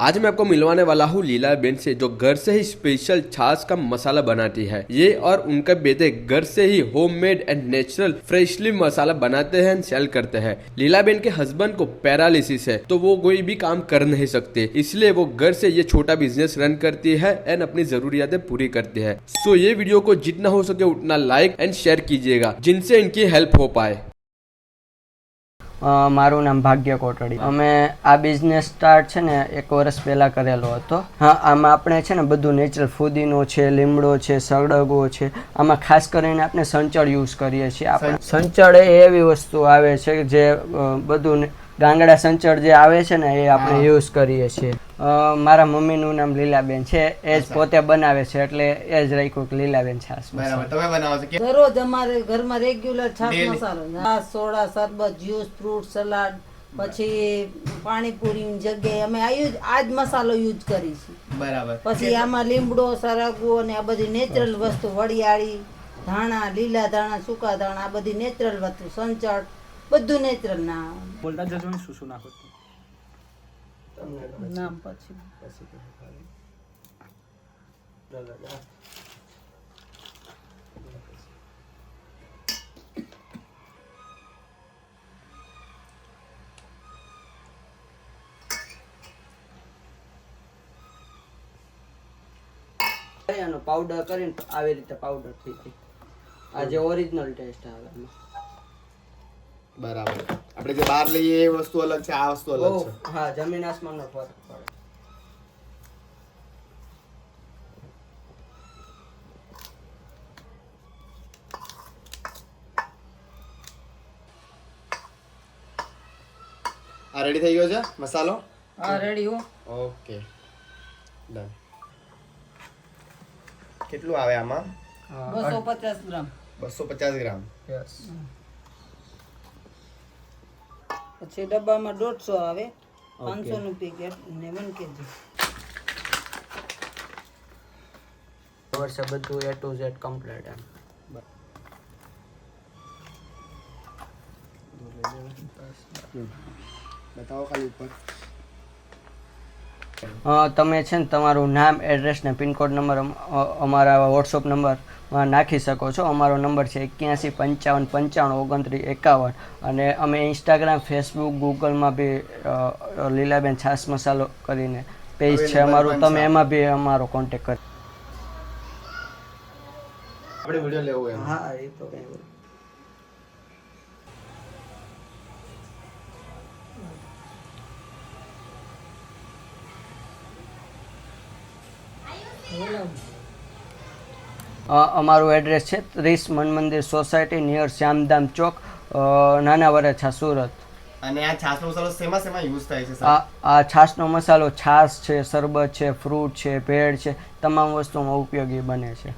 आज मैं आपको मिलवाने वाला हूँ लीलाबेन से, जो घर से ही स्पेशल छाछ का मसाला बनाती है। ये और उनके बेटे घर से ही होममेड एंड नेचुरल फ्रेशली मसाला बनाते हैं, सेल करते हैं। लीलाबेन के हस्बैंड को पैरालिसिस है, तो वो कोई भी काम कर नहीं सकते, इसलिए वो घर से ये छोटा बिजनेस रन करती है एंड अपनी जरूरियातें पूरी करती है। सो ये वीडियो को जितना हो सके उतना लाइक एंड शेयर कीजिएगा, जिनसे इनकी हेल्प हो पाए। મારું નામ ભાગ્ય કોટડી। અમે આ બિઝનેસ સ્ટાર્ટ છે ને 1 વર્ષ પહેલાં કરેલો હતો। હા, આમાં આપણે છે ને બધું નેચરલ ફુદીનો છે, લીમડો છે, સળગવો છે। આમાં ખાસ કરીને આપણે સંચળ યુઝ કરીએ છીએ। આપણે સંચળ એ એવી વસ્તુ આવે છે જે બધું ગાંગડા સંચળ જે આવે છે ને એ આપણે યુઝ કરીએ છીએ। મારા મમ્મીનું નામ લીલાબેન છે, એ જ પોતે બનાવે છે, એટલે એ જ રાખ્યું કે લીલાબેન છાશ મસાલો। તમે બનાવો છો કે દરરોજ અમારે ઘરમાં રેગ્યુલર છાશ મસાલો, છાશ, સોડા, શરબત, જ્યુસ, ફ્રૂટ સલાડ, પછી પાણીપુરીની જગ્યાએ અમે આ જ મસાલો યુઝ કરીશું। બરાબર। પછી આમાં લીમડો, સરગવો અને આ બધી નેચરલ વસ્તુ, વડિયાળી, ધાણા, લીલા ધાણા, સૂકા ધાણા, આ બધી નેચરલ વસ્તુ, સંચળ બધું નેચરલ ના બોલતા જજો ને શું શું નાખો નામ પછી એનો પાવડર કરીને આવી રીતે પાવડર થઈ જાય। આ જે ઓરિજિનલ ટેસ્ટ આવે એમાં। બરાબર। આપણે જે બહાર લઈએ એ વસ્તુ અલગ છે, આ વસ્તુ અલગ છે। હા, જમીન આસમાનનો ફરક પડે। આ રેડી થઈ ગયો છે મસાલો? હા, રેડી હો। Okay, done. કેટલું આવે આમાં? 250 ગ્રામ। 250 ગ્રામ। યસ। પછી ડબ્બામાં 150 આવે, 500 નું પેકેટ ને 1 કેજી। વર્ષે બધું A to Z કમ્પ્લીટ એમ। બતાવો ખાલી ઉપર। તમે છે ને તમારું નામ, એડ્રેસ ને પિનકોડ નંબર અમારા વોટ્સઅપ નંબરમાં નાખી શકો છો। અમારો નંબર છે 81 55 95 29 51। અને અમે ઇન્સ્ટાગ્રામ, ફેસબુક, ગૂગલમાં બી લીલાબેન છાશ મસાલો કરીને પેજ છે અમારું, તમે એમાં બી અમારો કોન્ટેક્ટ કરી। આપણે વિડિયો લેવો એમ? હા, એ તો કંઈ અમારું એડ્રેસ છે 30 મન મંદિર સોસાયટી, નિયર શ્યામધામ ચોક, નાના વરેછા, સુરત। અને આ છાશનો મસાલો શેમાં યુઝ થાય છે સર? આ છાશનો મસાલો છાશ છે, શરબત છે, ફ્રૂટ છે, ભેળ છે, તમામ વસ્તુમાં ઉપયોગી બને છે।